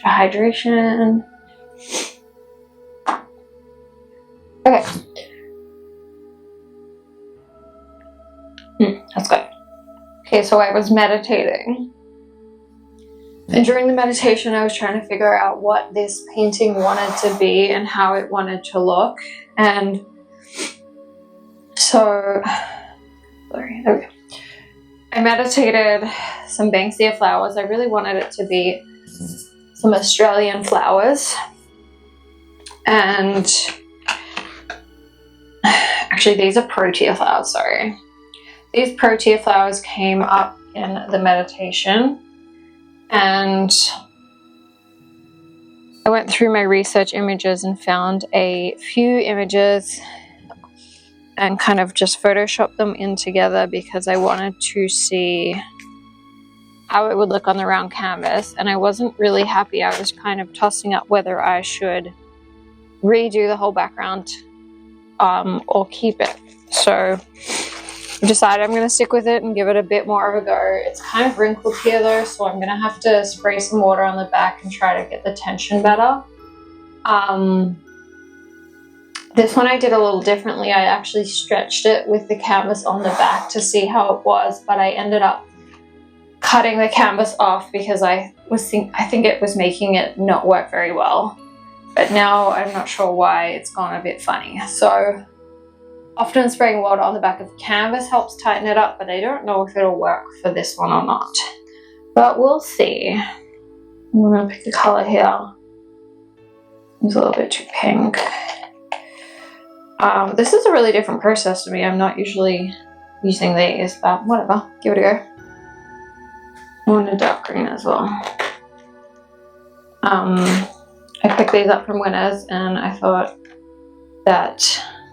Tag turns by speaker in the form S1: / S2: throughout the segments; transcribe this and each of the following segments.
S1: hydration. Okay. That's good. Okay, so I was meditating. And during the meditation, I was trying to figure out what this painting wanted to be and how it wanted to look. And so, sorry, there we go. I meditated some Banksia flowers. I really wanted it to be some Australian flowers. And actually, these are protea flowers, sorry. These protea flowers came up in the meditation. And I went through my research images and found a few images and kind of just photoshopped them in together because I wanted to see how it would look on the round canvas. And I wasn't really happy. I was kind of tossing up whether I should redo the whole background or keep it. So I decided I'm going to stick with it and give it a bit more of a go. It's kind of wrinkled here though, so I'm going to have to spray some water on the back and try to get the tension better. This one I did a little differently. I actually stretched it with the canvas on the back to see how it was, but I ended up cutting the canvas off because I think it was making it not work very well. But now I'm not sure why it's gone a bit funny. So often spraying water on the back of the canvas helps tighten it up, but I don't know if it'll work for this one or not. But we'll see. I'm gonna pick a color here. It's a little bit too pink. This is a really different process to me. I'm not usually using these, but whatever, give it a go. I want a dark green as well. I picked these up from Winners and I thought that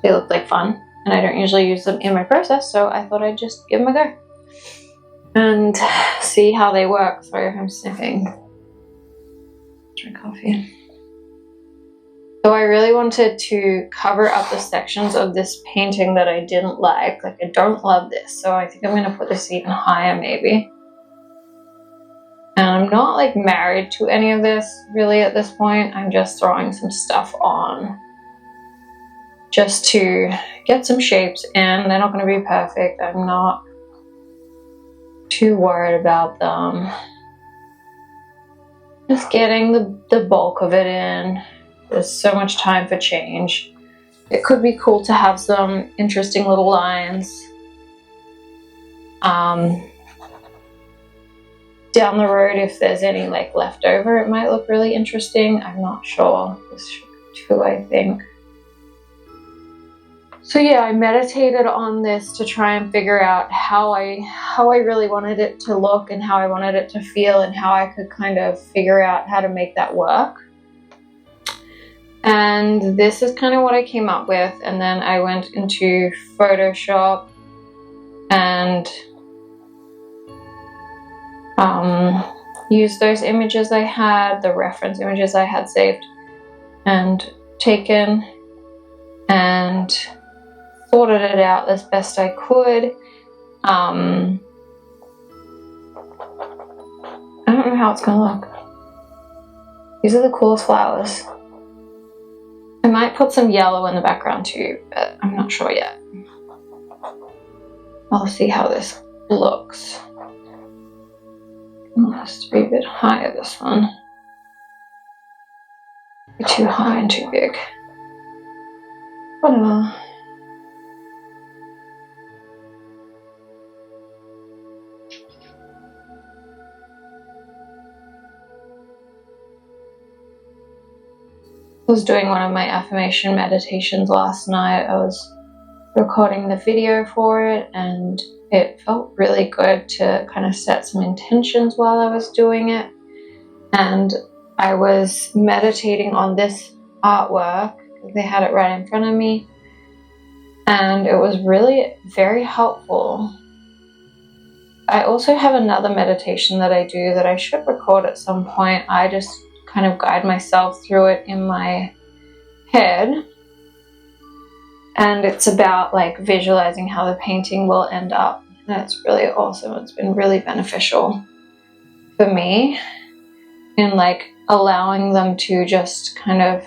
S1: they looked like fun, and I don't usually use them in my process, so I thought I'd just give them a go and see how they work. Sorry if I'm sniffing. Drink coffee. So I really wanted to cover up the sections of this painting that I didn't like. Like, I don't love this, so I think I'm going to put this even higher maybe. And I'm not like married to any of this really at this point. I'm just throwing some stuff on just to get some shapes in. They're not going to be perfect. I'm not too worried about them. Just getting the bulk of it in. There's so much time for change. It could be cool to have some interesting little lines. Down the road, if there's any like leftover, it might look really interesting. I'm not sure. There's two, I think. So yeah, I meditated on this to try and figure out how I really wanted it to look and how I wanted it to feel and how I could kind of figure out how to make that work. And this is kind of what I came up with. And then I went into Photoshop and used those images I had, the reference images I had saved and taken, and sorted it out as best I could. I don't know how it's gonna look. These are the coolest flowers. I might put some yellow in the background too, but I'm not sure yet. I'll see how this looks. It has to be a bit higher, this one. Too high and too big. Whatever. I was doing one of my affirmation meditations last night. I was recording the video for it and it felt really good to kind of set some intentions while I was doing it. And I was meditating on this artwork. They had it right in front of me. And it was really very helpful. I also have another meditation that I do that I should record at some point. I just kind of guide myself through it in my head. And it's about like visualizing how the painting will end up. And it's really awesome. It's been really beneficial for me in like allowing them to just kind of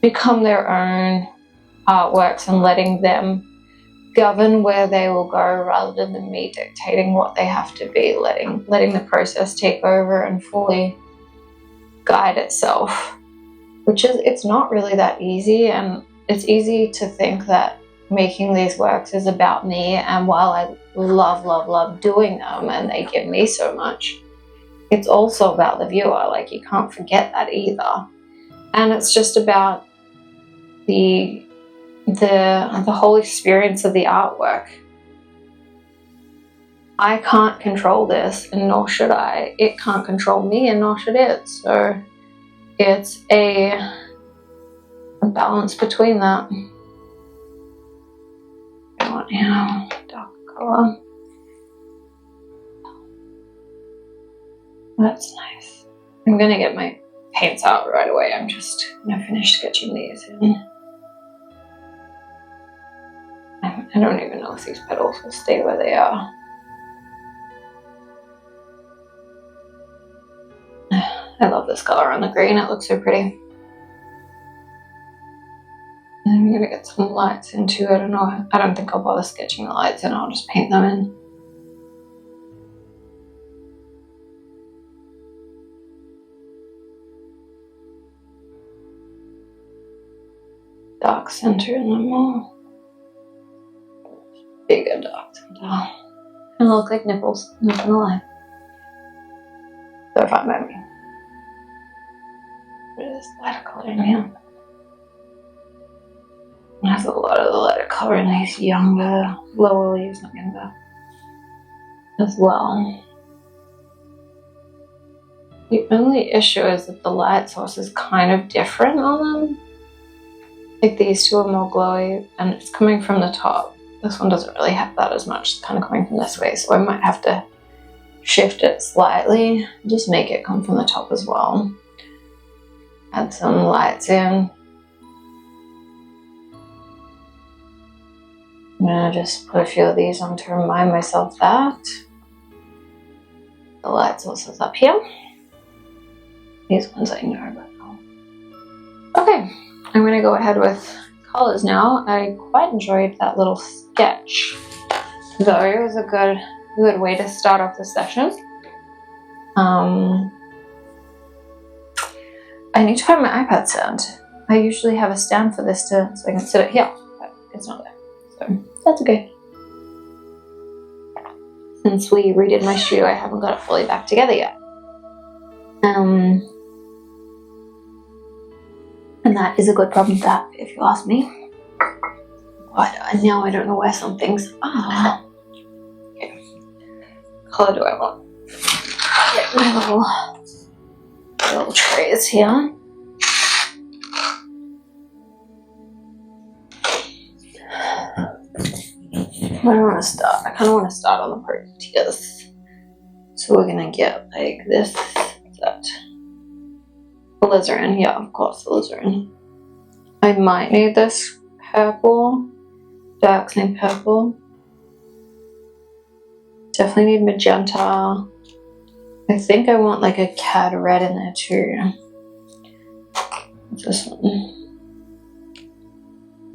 S1: become their own artworks and letting them govern where they will go rather than me dictating what they have to be, letting the process take over and fully guide itself, it's not really that easy. And it's easy to think that making these works is about me, and while I love doing them and they give me so much, it's also about the viewer. Like, you can't forget that either. And it's just about the whole experience of the artwork. I can't control this, and nor should I. It can't control me, and nor should it. So it's a balance between that. I want, dark color. That's nice. I'm gonna get my paints out right away. I'm just gonna finish sketching these in. I don't even know if these petals will stay where they are. I love this color on the green. It looks so pretty. And I'm gonna get some lights into, I don't know, I don't think I'll bother sketching the lights in. I'll just paint them in. Dark center in the more. Bigger dark center. And look like nipples, not gonna lie. They're fine by me. What is lighter color in here? There's a lot of the lighter color in these younger, lower leaves, not younger, as well. The only issue is that the light source is kind of different on them. Like, these two are more glowy, and it's coming from the top. This one doesn't really have that as much. It's kind of coming from this way, so I might have to shift it slightly, just make it come from the top as well. Add some lights in. I'm gonna just put a few of these on to remind myself that the light source is up here. These ones I know about. Okay, I'm gonna go ahead with colors now. I quite enjoyed that little sketch, though. It was a good way to start off the session. I need to find my iPad stand. I usually have a stand for this so I can sit it here, but it's not there. So that's okay. Since we redid my studio, I haven't got it fully back together yet. And that is a good problem to have, if you ask me. But now I don't know where some things are. Okay. What color do I want? Get my little trays here. Where do I want to start? I kind of want to start on the proteus. So we're going to get like this, that. Alizarin, yeah, of course, alizarin. I might need this purple, dark same purple. Definitely need magenta. I think I want like a cad red in there too. What's this one?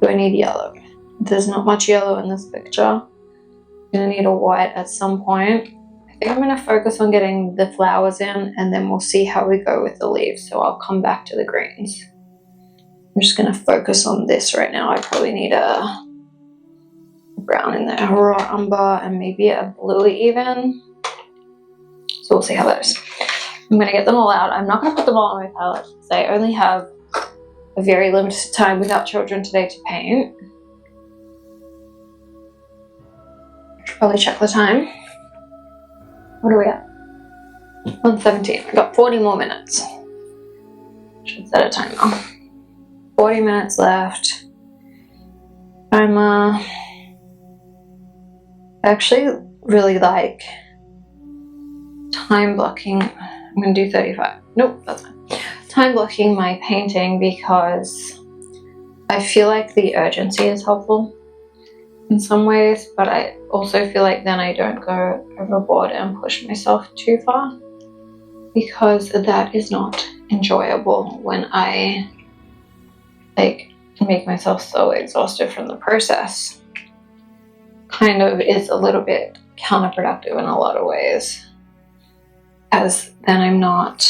S1: Do I need yellow? There's not much yellow in this picture. I'm gonna need a white at some point. I think I'm gonna focus on getting the flowers in, and then we'll see how we go with the leaves. So I'll come back to the greens. I'm just gonna focus on this right now. I probably need a brown in there, raw umber, and maybe a bluey even. So we'll see how that is. I'm gonna get them all out. I'm not gonna put them all on my palette because I only have a very limited time without children today to paint. Should probably check the time. What are we at? 1:17. I've got 40 more minutes. Should set a timer. 40 minutes left. I'm actually really like time blocking. I'm gonna do 35. Nope, that's fine. Time blocking my painting because I feel like the urgency is helpful in some ways, but I also feel like then I don't go overboard and push myself too far. because that is not enjoyable when I like make myself so exhausted from the process. Kind of is a little bit counterproductive in a lot of ways, as then I'm not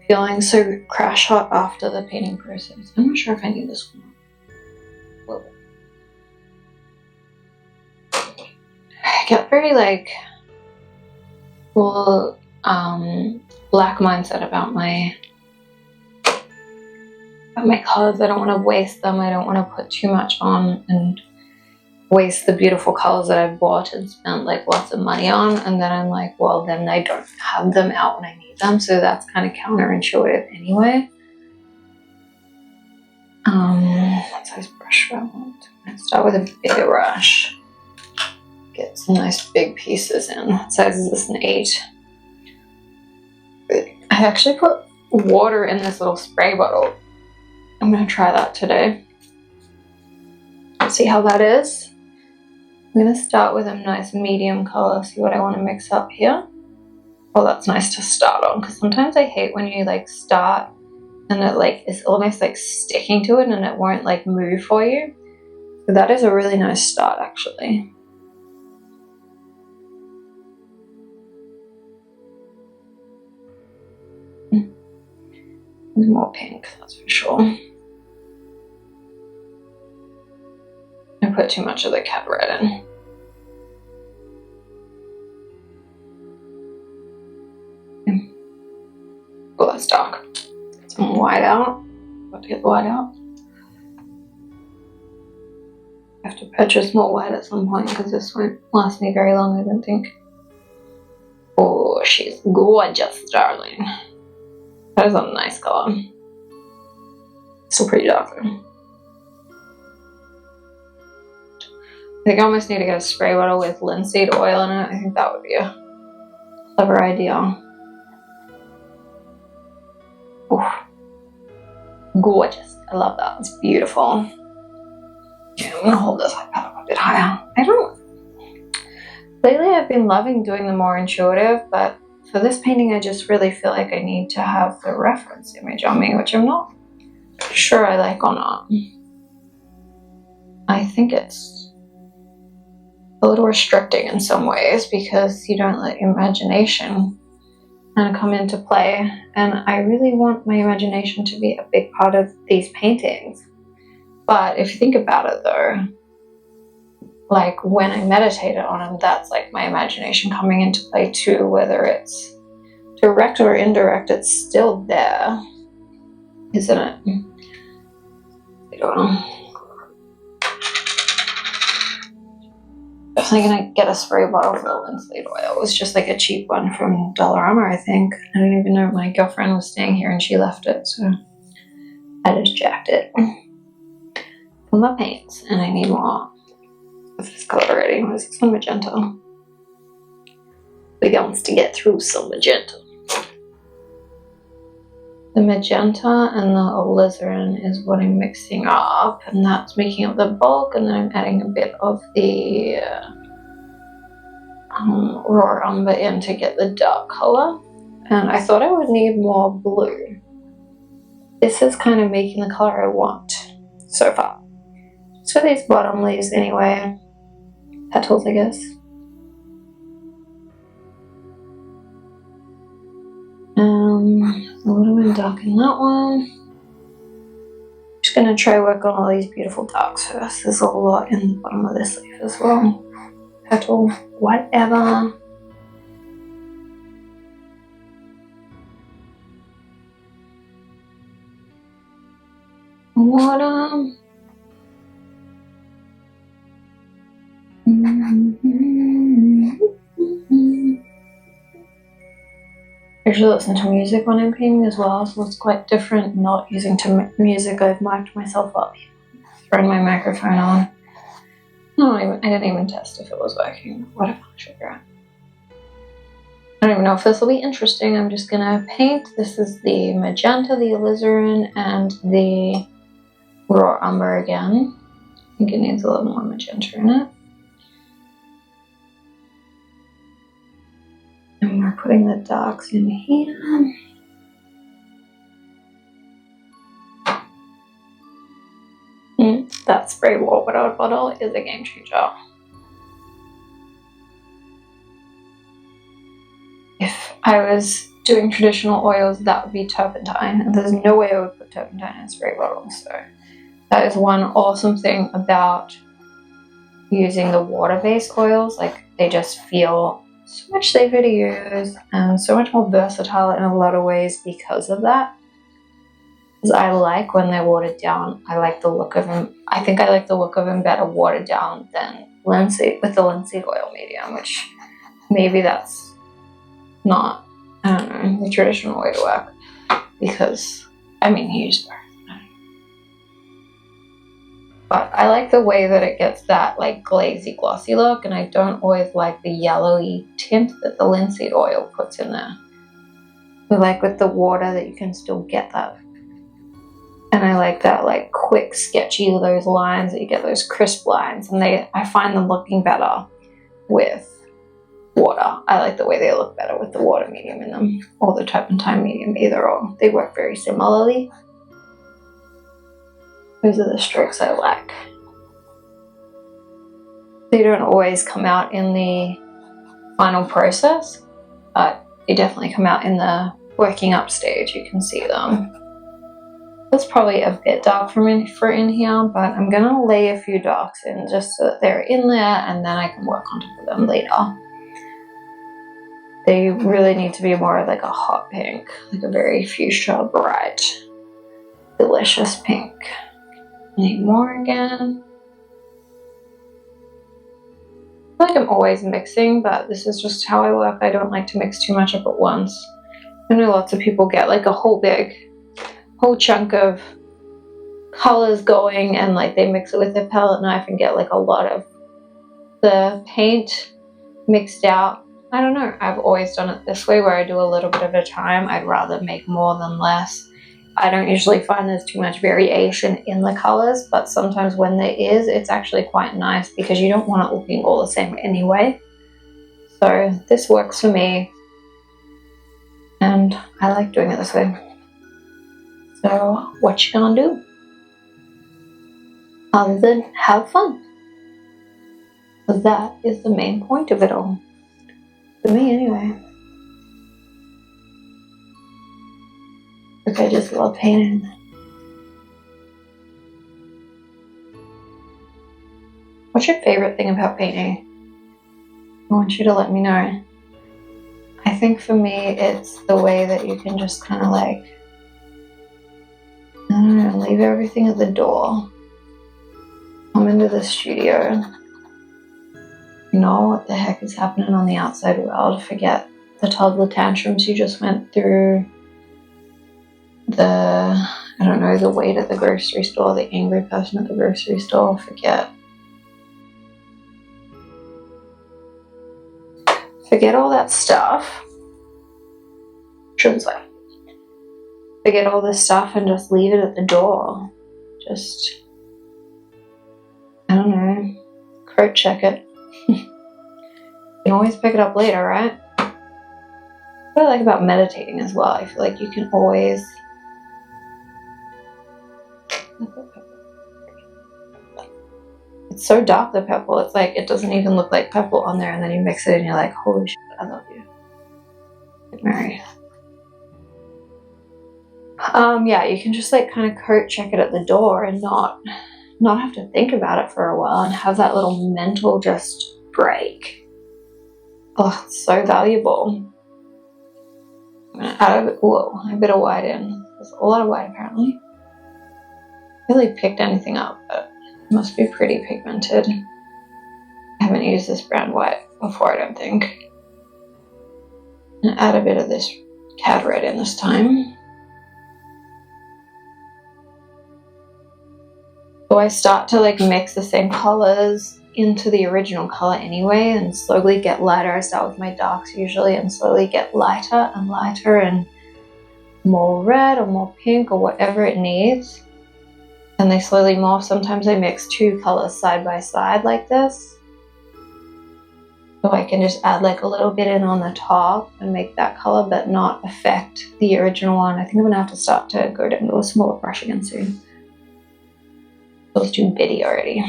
S1: feeling so crash hot after the painting process. I'm not sure if I need this one. I get very like full black mindset about my colors. I don't want to waste them. I don't want to put too much on and waste the beautiful colors that I've bought and spent like lots of money on, and then I'm like, well, then I don't have them out when I need them, so that's kind of counterintuitive anyway. What size brush do I want? I start with a bigger brush. Get some nice big pieces in. What size is this? An 8. I actually put water in this little spray bottle. I'm gonna try that today. See how that is. I'm gonna start with a nice medium color, see what I want to mix up here. Oh, that's nice to start on, because sometimes I hate when you like start and it like is almost like sticking to it and it won't like move for you. So that is a really nice start actually. More pink, that's for sure. I put too much of the cat red in. Oh, that's dark. Get some white out. Got to get the white out. I have to purchase more white at some point because this won't last me very long, I don't think. Oh, she's gorgeous, darling. That is a nice color. Still pretty dark though. I think I almost need to get a spray bottle with linseed oil in it. I think that would be a clever idea. Ooh. Gorgeous. I love that. It's beautiful. Okay, I'm gonna hold this iPad up a bit higher. Lately I've been loving doing the more intuitive, but for this painting I just really feel like I need to have the reference image on me, which I'm not sure I like or not. I think it's a little restricting in some ways because you don't let your imagination kind of come into play, and I really want my imagination to be a big part of these paintings. But if you think about it though, like when I meditated on them, that's like my imagination coming into play too, whether it's direct or indirect, it's still there, isn't it? I don't know. Definitely gonna get a spray bottle of the linseed oil. It was just like a cheap one from Dollarama, I think. I don't even know, my girlfriend was staying here and she left it, so I just jacked it for my paints, and I need more of this color already. What is this one? Magenta. We wants to get through some magenta. The magenta and the alizarin is what I'm mixing up, and that's making up the bulk, and then I'm adding a bit of the raw umber in to get the dark color. And I thought I would need more blue. This is kind of making the color I want so far. So these bottom leaves anyway, petals I guess. A little bit dark in that one. I'm just gonna try work on all these beautiful darks first. There's a lot in the bottom of this leaf as well. Petal, whatever. Water. I usually listen to music when I'm painting as well, so it's quite different not using music. I've mic'd myself up, throwing my microphone on. I didn't even test if it was working. Whatever, I should figure out. I don't even know if this will be interesting. I'm just gonna paint. This is the magenta, the alizarin, and the raw umber again. I think it needs a little more magenta in it. And we're putting the darks in here. That spray water bottle is a game changer. If I was doing traditional oils, that would be turpentine, and there's no way I would put turpentine in a spray bottle. So that is one awesome thing about using the water-based oils. Like, they just feel so much safer to use and so much more versatile in a lot of ways because of that. Because I like when they're watered down. I like the look of them. I think I like the look of them better watered down than linseed with the linseed oil medium, which maybe that's not, I don't know, the traditional way to work, because I mean, he used both. But I like the way that it gets that like glazy glossy look, and I don't always like the yellowy tint that the linseed oil puts in there. I like with the water that you can still get that. And I like that like quick sketchy, those lines that you get, those crisp lines, and I find them looking better with water. I like the way they look better with the water medium in them, or the turpentine medium, either or. They work very similarly. Those are the strokes I like. They don't always come out in the final process, but they definitely come out in the working up stage. You can see them. That's probably a bit dark for in here, but I'm gonna lay a few darks in just so that they're in there, and then I can work on top of them later. They really need to be more like a hot pink, like a very fuchsia, bright, delicious pink. Need more again. I feel like I'm always mixing, but this is just how I work. I don't like to mix too much up at once. I know lots of people get like a whole chunk of colors going, and like they mix it with their palette knife and get like a lot of the paint mixed out. I don't know. I've always done it this way, where I do a little bit at a time. I'd rather make more than less. I don't usually find there's too much variation in the colors, but sometimes when there is, it's actually quite nice because you don't want it looking all the same anyway. So this works for me, and I like doing it this way. So what you gonna do other than have fun? Because that is the main point of it all. For me anyway. I just love painting. What's your favorite thing about painting? I want you to let me know. I think for me it's the way that you can just kind of like, I don't know, leave everything at the door. Come into the studio. Know what the heck is happening on the outside world. Forget the toddler tantrums you just went through. The wait at the grocery store, the angry person at the grocery store. Forget all that stuff. Shouldn't say. Forget all this stuff and just leave it at the door. Just, I don't know, coat check it. You can always pick it up later, right? What I like about meditating as well, I feel like you can always, it's so dark, the purple, it's like it doesn't even look like purple on there, and then you mix it and you're like, holy shit, I love you. Get married. Yeah, you can just like kind of coat check it at the door and not have to think about it for a while and have that little mental just break. Oh, it's so valuable. I'm gonna add a bit of white in. There's a lot of white apparently. I really picked anything up, but it must be pretty pigmented. I haven't used this brand white before, I don't think. I'm gonna add a bit of this cad red in this time. So I start to like mix the same colors into the original color anyway, and slowly get lighter. I start with my darks usually and slowly get lighter and lighter and more red or more pink or whatever it needs. And they slowly morph. Sometimes I mix two colors side by side like this. So So I can just add like a little bit in on the top and make that color but not affect the original one. I think I'm gonna have to start to go down to a smaller brush again soon. It was too bitty already.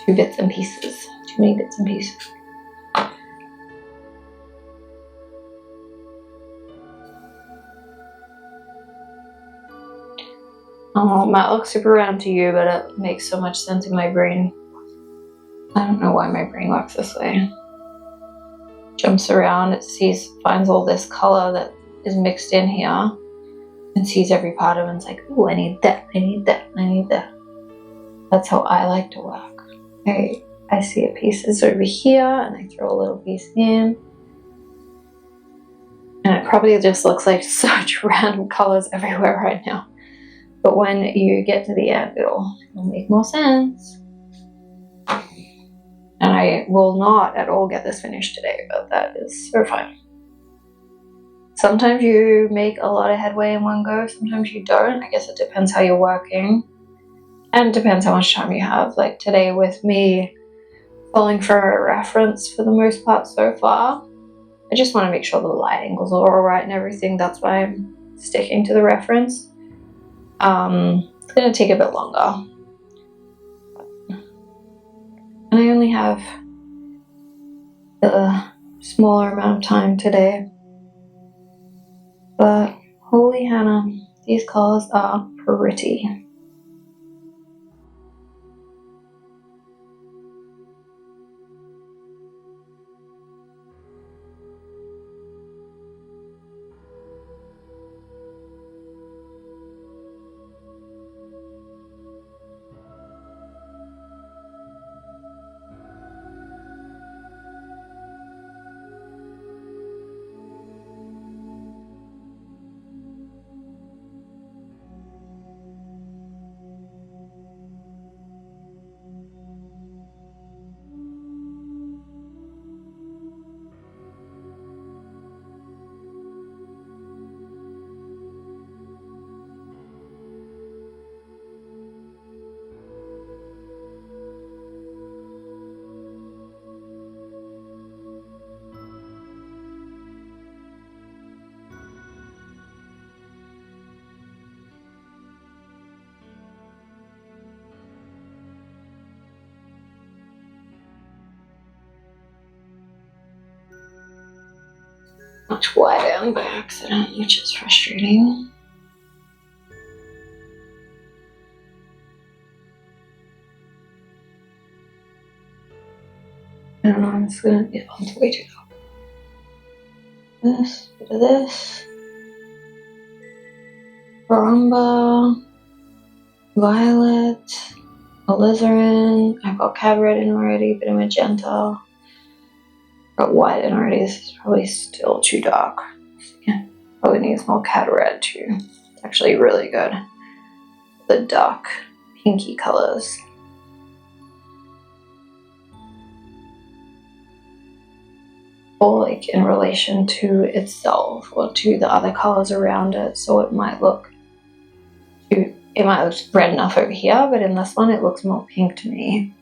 S1: Two bits and pieces. Too many bits and pieces. Oh, it might look super random to you, but it makes so much sense in my brain. I don't know why my brain works this way. Jumps around, it finds all this color that is mixed in here and sees every part of it and it's like, ooh, I need that, I need that, I need that. That's how I like to work. I see a piece is over here and I throw a little piece in. And it probably just looks like such random colors everywhere right now. But when you get to the end, it'll make more sense. And I will not at all get this finished today, but that is so fine. Sometimes you make a lot of headway in one go, sometimes you don't. I guess it depends how you're working. And it depends how much time you have. Like today with me falling for a reference for the most part so far, I just want to make sure the light angles are all right and everything. That's why I'm sticking to the reference. It's going to take a bit longer. And I only have a smaller amount of time today. But holy Hannah, these colors are pretty. Much wider by accident, which is frustrating. I don't know, I'm just gonna get onto way too low. This, bit of this. Baramba, violet, alizarin. I've got cabaret in already, a bit of magenta. Got white in already. This is probably still too dark. Yeah, probably needs more cabaret too. It's actually really good. The dark pinky colors. Or like in relation to itself or to the other colors around it. So it might look red enough over here, but in this one it looks more pink to me.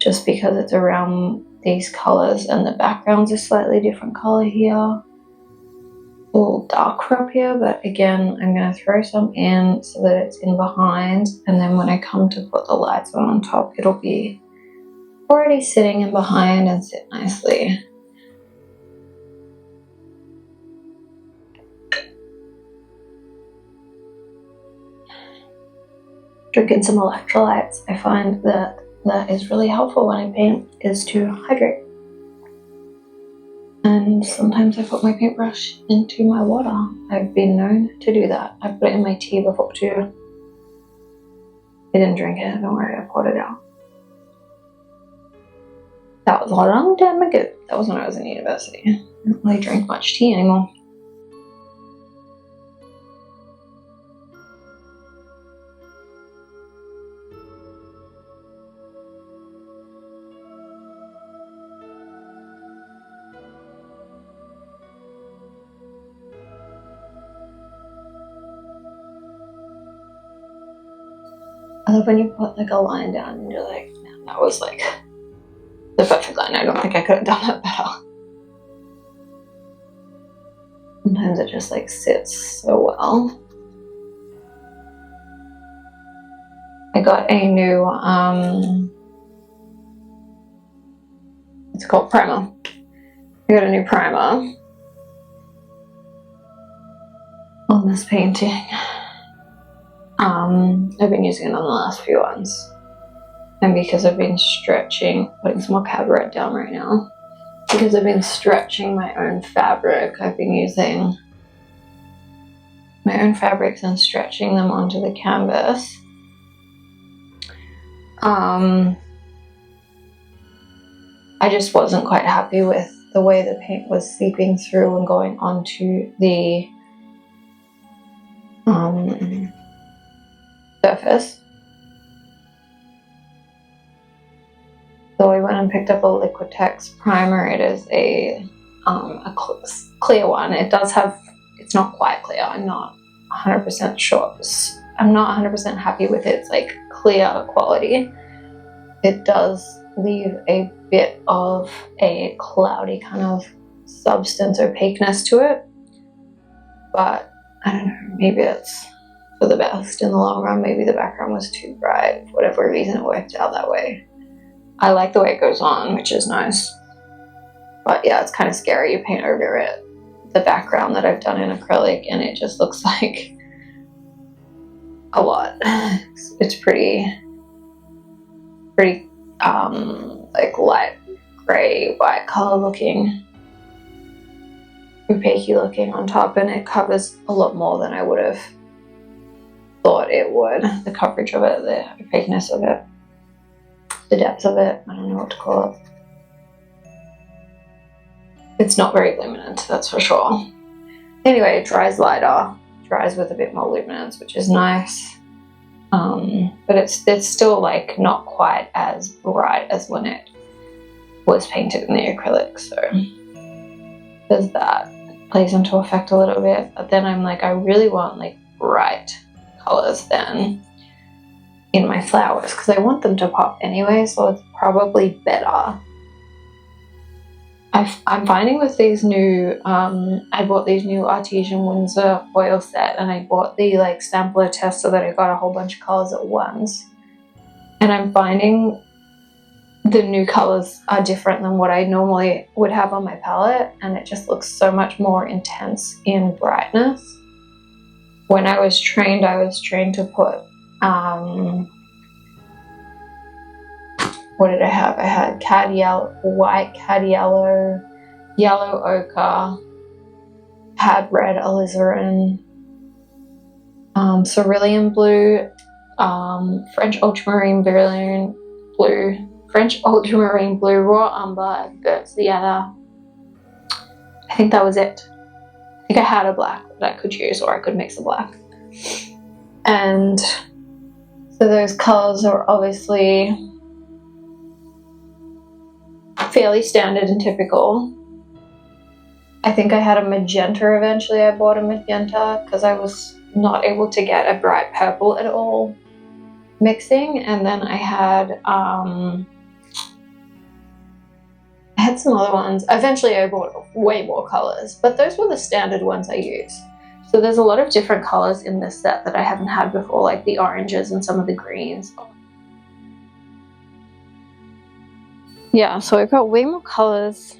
S1: Just because it's around these colors and the background's a slightly different color here. A little darker up here, but again, I'm going to throw some in so that it's in behind, and then when I come to put the lights on top, it'll be already sitting in behind and sit nicely. Drinking some electrolytes, I find that is really helpful when I paint, is to hydrate. And sometimes I put my paintbrush into my water. I've been known to do that. I put it in my tea before too. I didn't drink it, don't worry, I poured it out. That was a long time ago. That was when I was in university. I don't really drink much tea anymore. I love when you put like a line down and you're like, man, that was like the perfect line. I don't think I could have done that better. Sometimes it just like sits so well. I got a new, it's called primer. I got a new primer on this painting. I've been using it on the last few ones. And because I've been stretching, putting some more cabaret down right now, because I've been stretching my own fabric, I've been using my own fabrics and stretching them onto the canvas. I just wasn't quite happy with the way the paint was seeping through and going onto the surface. So I went and picked up a Liquitex primer. It is a clear one. It does have, it's not quite clear. I'm not 100% sure. I'm not 100% happy with its like clear quality. It does leave a bit of a cloudy kind of substance, opaqueness to it. But I don't know, maybe it's for the best in the long run. Maybe the background was too bright. For whatever reason, it worked out that way. I like the way it goes on, which is nice. But yeah, it's kind of scary. You paint over it, the background that I've done in acrylic, and it just looks like a lot. It's pretty like light gray, white color looking, opaque looking on top, and it covers a lot more than I would have thought it would. The coverage of it, the opaqueness of it, the depth of it, I don't know what to call it. It's not very luminant, that's for sure. Anyway, it dries lighter, dries with a bit more luminance, which is nice. But it's still like not quite as bright as when it was painted in the acrylic, so there's that. It plays into effect a little bit, but then I'm like, I really want like bright colors then in my flowers, because I want them to pop anyway, so it's probably better. I'm finding with these new, I bought these new Artesian Windsor oil set, and I bought the like sampler test so that I got a whole bunch of colors at once. And I'm finding the new colors are different than what I normally would have on my palette, and it just looks so much more intense in brightness. When I was trained to put, what did I have? I had cad yellow, white cad yellow, yellow ochre, cad red alizarin, cerulean blue, French ultramarine blue, French ultramarine blue, raw umber, burnt sienna. I think that was it. I think I had a black that I could use, or I could mix a black. And so those colors are obviously fairly standard and typical. I think I had a magenta eventually. I bought a magenta because I was not able to get a bright purple at all mixing, and then I had some other ones. Eventually I bought way more colors, but those were the standard ones I used. So there's a lot of different colors in this set that I haven't had before, like the oranges and some of the greens. Yeah, so I've got way more colors.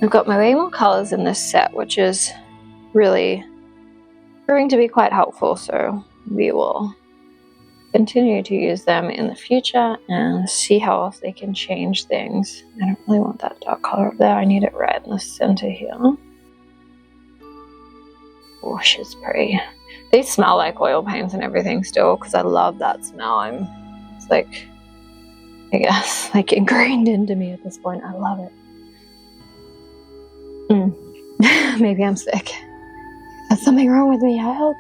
S1: I've got my way more colors in this set, which is really proving to be quite helpful, so we will continue to use them in the future and see how else they can change things. I don't really want that dark color up there. I need it right in the center here. Oh, she's pretty. They smell like oil paints and everything still, because I love that smell. It's like, I guess, like ingrained into me at this point. I love it. Maybe I'm sick. There's something wrong with me, I hope.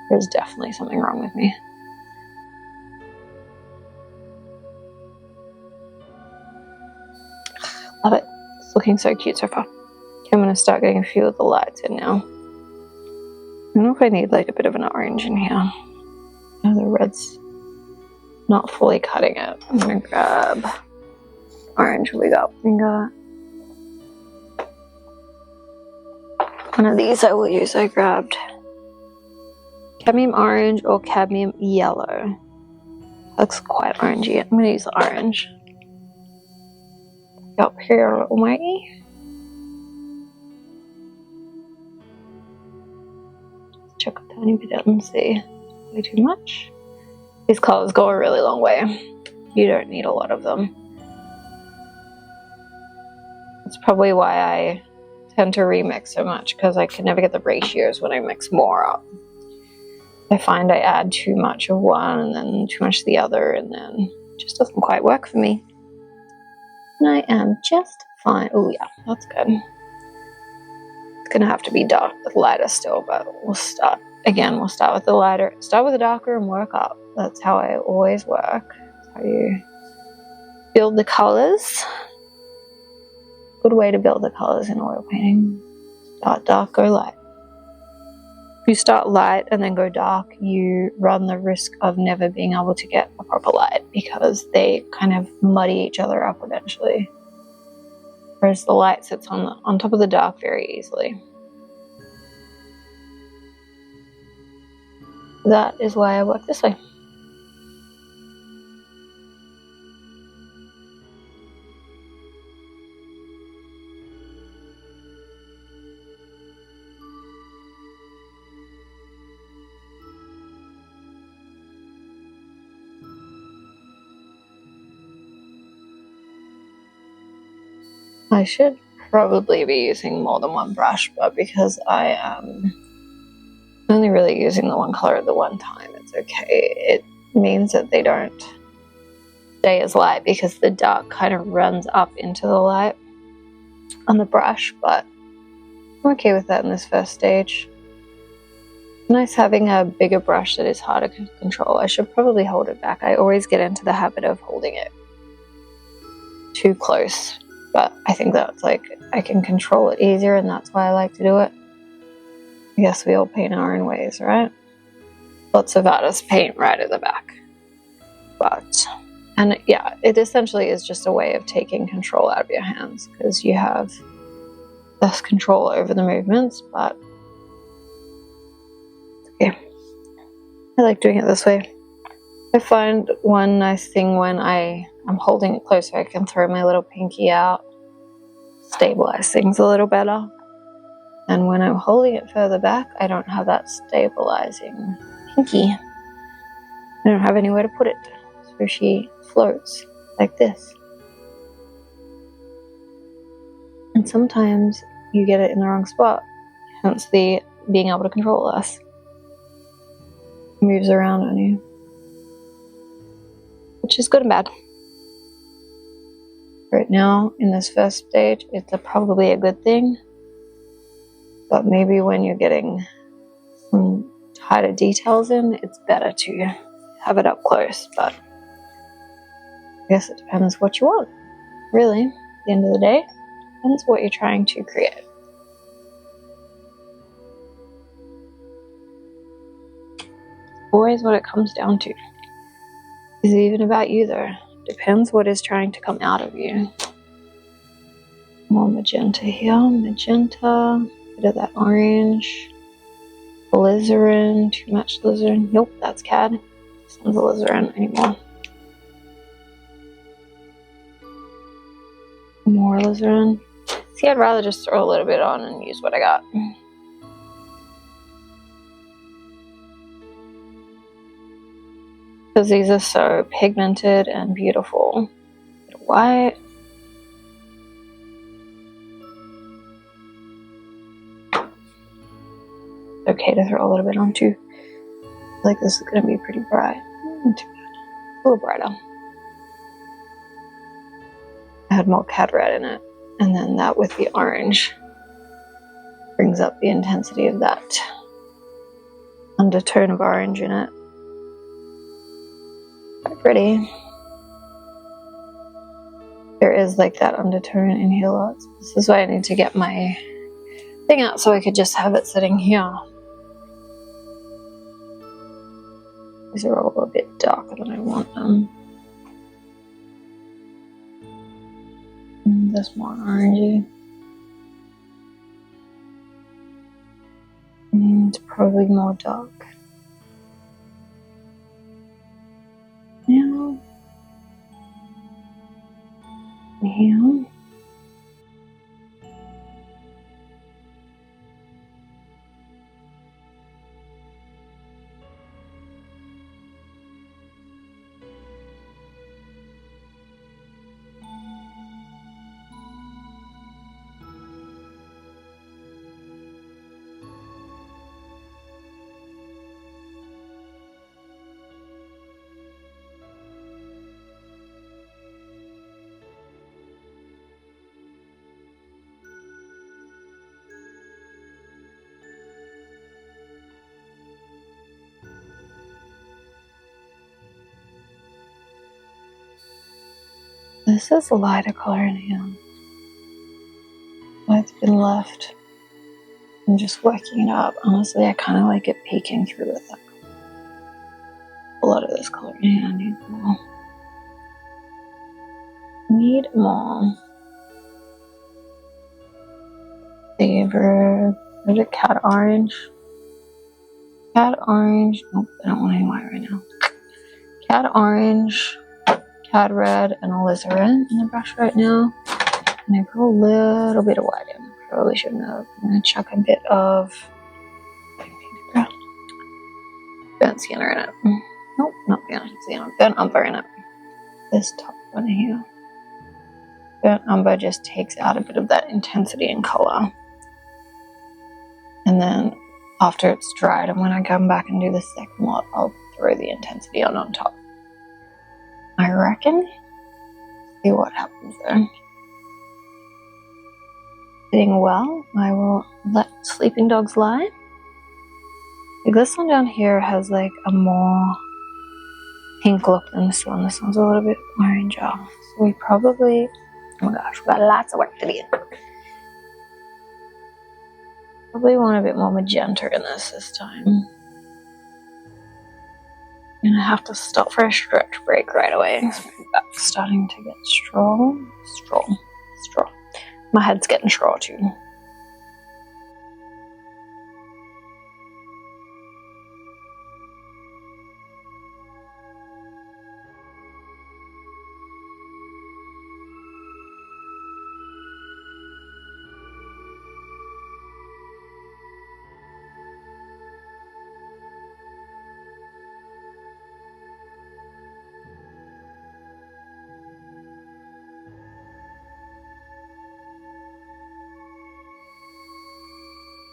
S1: There's definitely something wrong with me. Love it. It's looking so cute so far. Okay, I'm going to start getting a few of the lights in now. don't know if I need like a bit of an orange in here. Oh, the red's not fully cutting it. I'm gonna grab orange. We got one of these I will use. I grabbed cadmium orange or cadmium yellow. Looks quite orangey. I'm gonna use the orange. Up here a little way. Check a tiny bit out and see. Way too much. These colors go a really long way. You don't need a lot of them. That's probably why I tend to remix so much, because I can never get the ratios when I mix more up. I find I add too much of one and then too much of the other, and then it just doesn't quite work for me. And I am just fine. Oh yeah, that's good. It's gonna have to be dark with lighter still, but we'll start with the lighter. Start with the darker and work up. That's how I always work. That's how you build the colors. Good way to build the colors in oil painting. Start dark, go light. If you start light and then go dark, you run the risk of never being able to get a proper light, because they kind of muddy each other up eventually. Whereas the light sits on top of the dark very easily. That is why I work this way. I should probably be using more than one brush, but because I am only really using the one color at the one time, it's okay. It means that they don't stay as light, because the dark kind of runs up into the light on the brush, but I'm okay with that in this first stage. Nice having a bigger brush that is harder to control. I should probably hold it back. I always get into the habit of holding it too close, but I think that's like I can control it easier, and that's why I like to do it. I guess we all paint our own ways, right? Lots of artists paint right at the back. And yeah, it essentially is just a way of taking control out of your hands, because you have less control over the movements, but okay. I like doing it this way. I find one nice thing when I'm holding it closer, I can throw my little pinky out, stabilize things a little better. And when I'm holding it further back, I don't have that stabilizing pinky. I don't have anywhere to put it. So she floats like this. And sometimes you get it in the wrong spot, hence the being able to control less. It moves around on you, which is good and bad. Right now, in this first stage, it's probably a good thing. But maybe when you're getting some tighter details in, it's better to have it up close. But I guess it depends what you want. Really, at the end of the day, depends what you're trying to create. Always what it comes down to. Is it even about you though? Depends what is trying to come out of you. More magenta here, magenta. Bit of that orange, alizarin, too much alizarin. Nope, that's cad. This one's alizarin anymore. More alizarin. See, I'd rather just throw a little bit on and use what I got. Because these are so pigmented and beautiful. Bit of white. Okay to throw a little bit on too. I feel like this is going to be pretty bright. Not too bad. A little brighter. I had more cad red in it, and then that with the orange brings up the intensity of that undertone of orange in it. Quite pretty. There is like that undertone in here lots. This is why I need to get my thing out so I could just have it sitting here. These are all a bit darker than I want them. And this more orangey. And probably more dark. Now, here. This is a lighter color in here. It's been left. I'm just working it up. Honestly, I kind of like it peeking through with that. A lot of this color in here. I need more. Need more. Favorite. Is it cat orange? Cat orange. Nope, I don't want any white right now. Cat orange, cat red, and alizarin in the brush right now. And I put a little bit of white in. Probably shouldn't have. I'm going to chuck a bit of burnt sienna in it. Nope, not burnt sienna. Burnt umber in it. This top one here. Burnt umber just takes out a bit of that intensity and color. And then after it's dried, and when I come back and do the second lot, I'll throw the intensity on top. I reckon. See what happens there. Sitting well, I will let sleeping dogs lie. This one down here has like a more pink look than this one. This one's a little bit orange off. So we probably, oh my gosh, we've got lots of work to do. Probably want a bit more magenta in this time. I'm gonna have to stop for a stretch break right away. My back's starting to get straw. My head's getting straw too.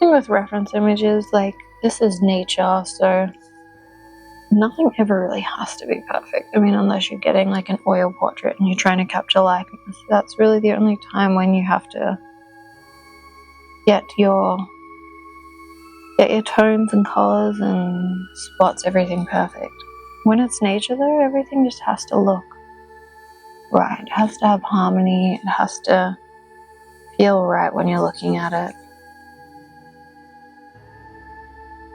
S1: With reference images, like this is nature, so nothing ever really has to be perfect. I mean, unless you're getting like an oil portrait and you're trying to capture likeness, that's really the only time when you have to get your tones and colors and spots, everything perfect. When it's nature though, everything just has to look right. It has to have harmony. It has to feel right when you're looking at it.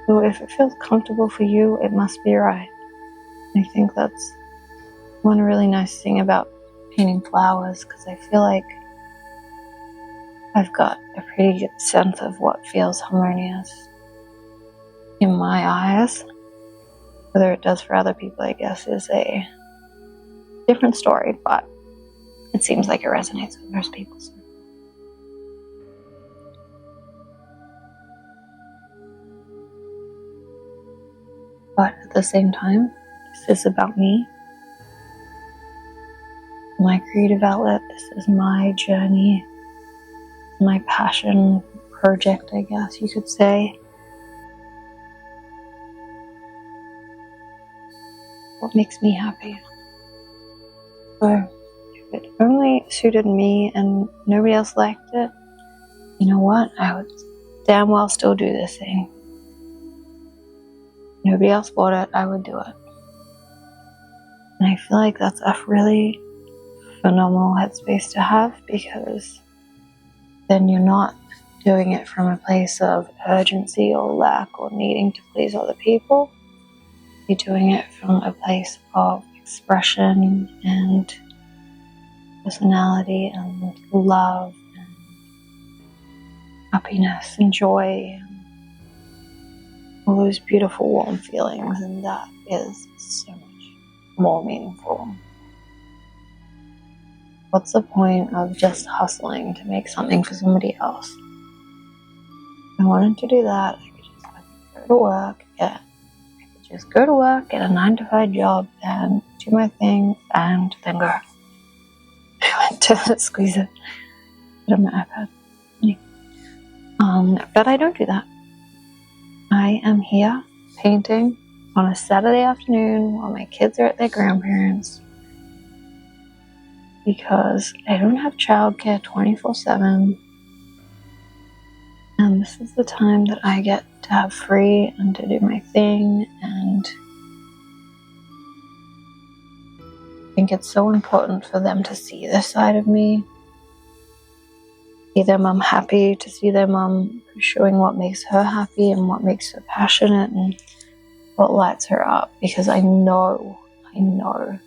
S1: So if it feels comfortable for you, it must be right. I think that's one really nice thing about painting flowers, because I feel like I've got a pretty good sense of what feels harmonious in my eyes. Whether it does for other people, I guess, is a different story, but it seems like it resonates with most people. So. But at the same time, this is about me, my creative outlet. This is my journey, my passion project, I guess you could say. What makes me happy. So if it only suited me and nobody else liked it, you know what? I would damn well still do this thing. Nobody else bought it, I would do it. And I feel like that's a really phenomenal headspace to have, because then you're not doing it from a place of urgency or lack or needing to please other people. be doing it from a place of expression and personality and love and happiness and joy and all those beautiful warm feelings, and that is so much more meaningful. What's the point of just hustling to make something for somebody else? If I wanted to do that, I could just go to work, get a 9-to-5 job and do my thing and then go. I went to squeeze it out of my iPad. But I don't do that. I am here painting on a Saturday afternoon while my kids are at their grandparents' because I don't have childcare 24/7, and this is the time that I get to have free and to do my thing, and I think it's so important for them to see this side of me, see their mum happy, to see their mum showing what makes her happy and what makes her passionate and what lights her up, because I know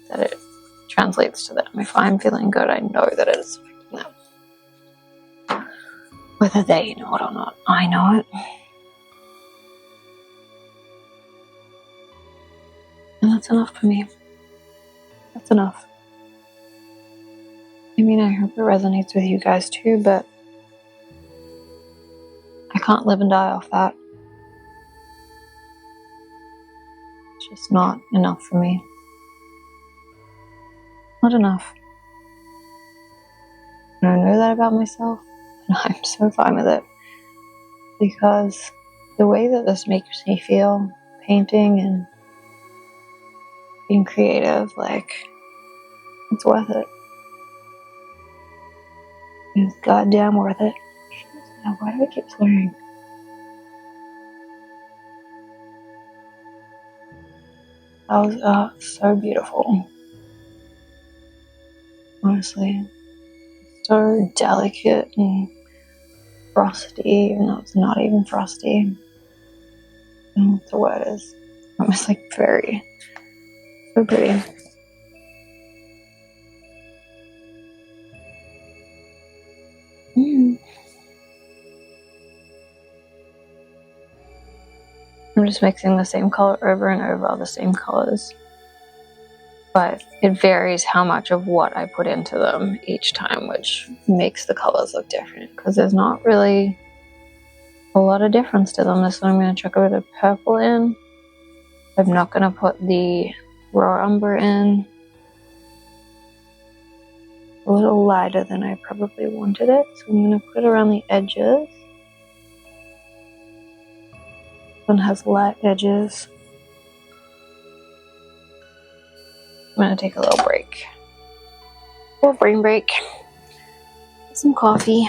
S1: that it translates to them. If I'm feeling good, I know that it is affecting them. Whether they know it or not, I know it. And that's enough for me. That's enough. I mean, I hope it resonates with you guys too, but I can't live and die off that. It's just not enough for me. Not enough. And I know that about myself, and I'm so fine with it. Because the way that this makes me feel, painting and being creative, like, it's worth it. It's goddamn worth it. Now, why do I keep swearing? Those are so beautiful. Honestly. So delicate and frosty, even though it's not even frosty. I don't know what the word is. Almost like very, so pretty. I'm just mixing the same color over and over, the same colors. But it varies how much of what I put into them each time, which makes the colors look different, because there's not really a lot of difference to them. This one I'm going to chuck a bit of purple in. I'm not going to put the raw umber in. A little lighter than I probably wanted it, so I'm going to put it around the edges. This one has light edges. I'm going to take a little break. A little brain break. Get some coffee.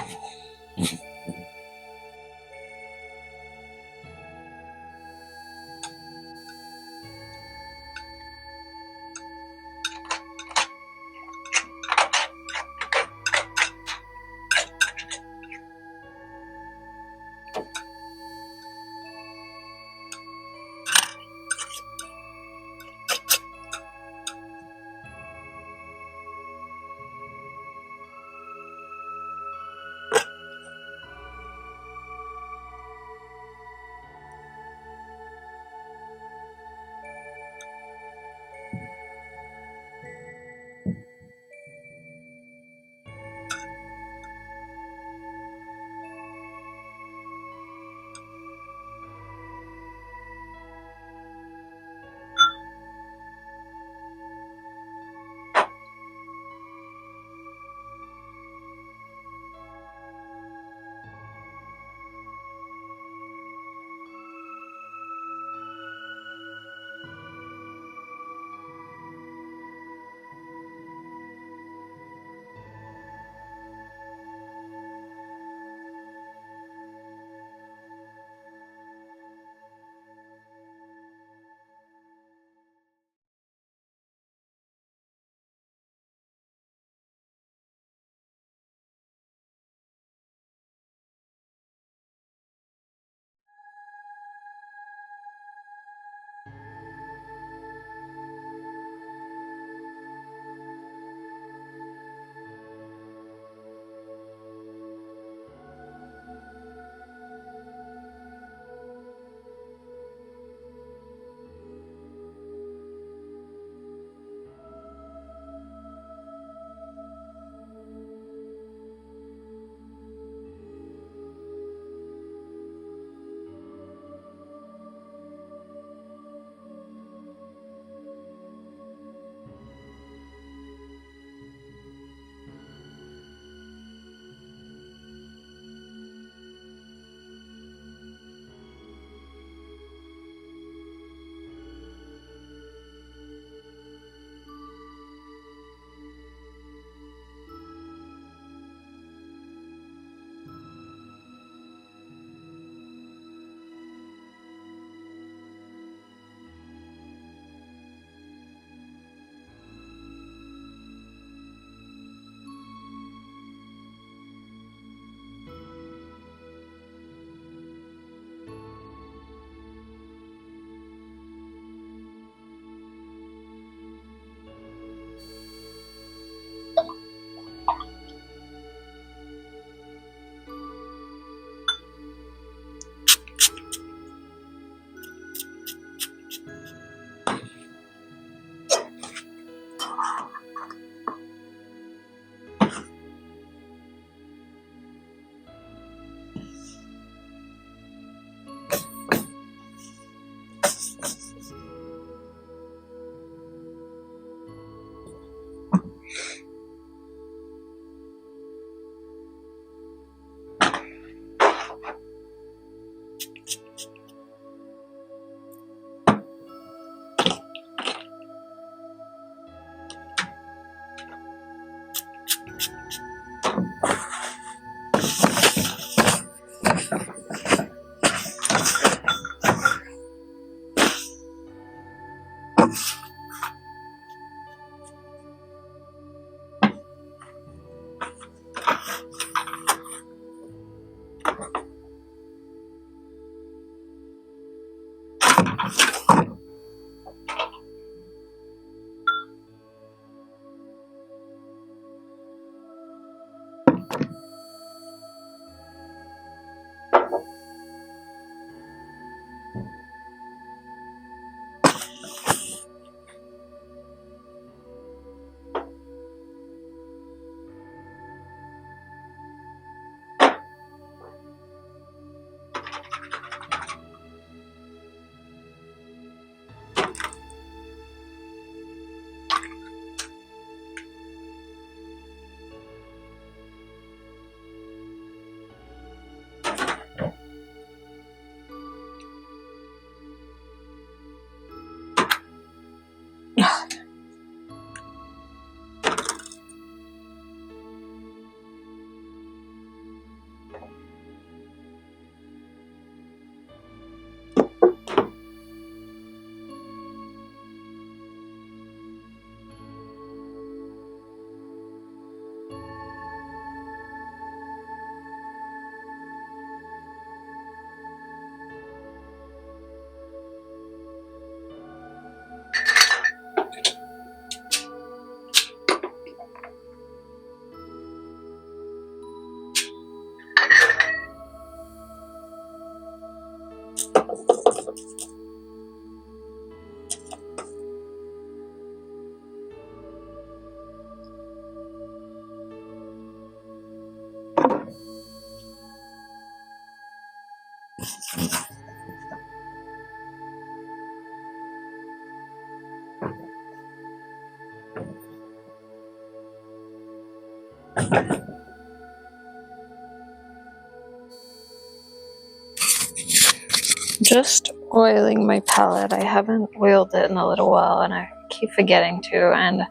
S1: Just oiling my palette. I haven't oiled it in a little while and I keep forgetting to, and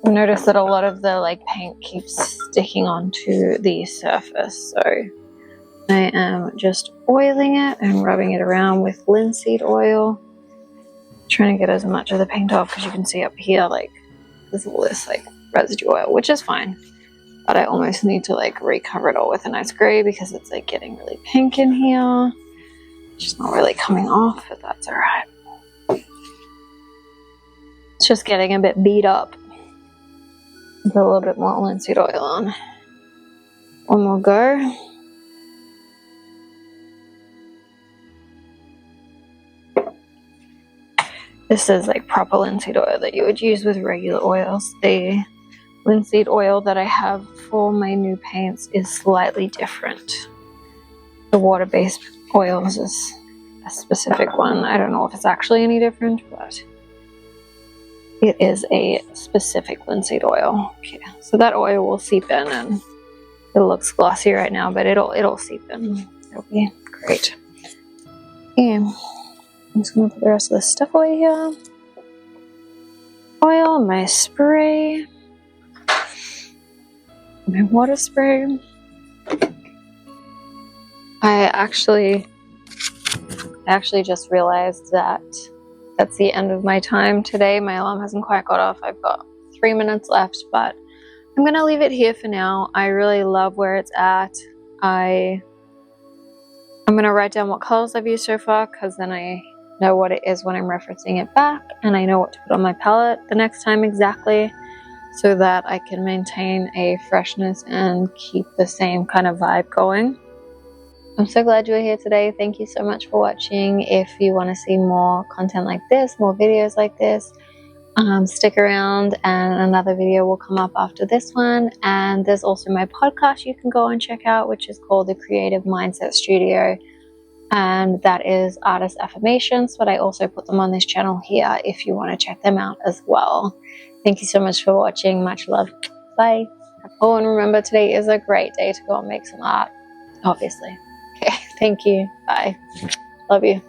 S1: I've noticed that a lot of the paint keeps sticking onto the surface, so I am just oiling it and rubbing it around with linseed oil, trying to get as much of the paint off, because you can see up here there's all this residue oil, which is fine, but I almost need to recover it all with a nice gray because it's getting really pink in here. It's just not really coming off, but that's alright. It's just getting a bit beat up. Put a little bit more linseed oil on. One more go. This is proper linseed oil that you would use with regular oils. The linseed oil that I have for my new paints is slightly different. The water-based oils is a specific one. I don't know if it's actually any different, but it is a specific linseed oil. Okay, so that oil will seep in, and it looks glossy right now, but it'll seep in. It'll be great. And I'm just gonna put the rest of this stuff away here. Oil, my spray, my water spray. I actually just realized that that's the end of my time today. My alarm hasn't quite got off. I've got 3 minutes left, but I'm gonna leave it here for now. I really love where it's at. I'm gonna write down what colors I've used so far, because then I know what it is when I'm referencing it back, and I know what to put on my palette the next time exactly, so that I can maintain a freshness and keep the same kind of vibe going. I'm so glad you were here today. Thank you so much for watching. If you want to see more content like this, more videos like this, stick around and another video will come up after this one. And there's also my podcast you can go and check out, which is called The Creative Mindset Studio. And that is artist affirmations, but I also put them on this channel here if you want to check them out as well. Thank you so much for watching. Much love. Bye. Oh, and remember, today is a great day to go and make some art, obviously. Okay, thank you. Bye. Love you.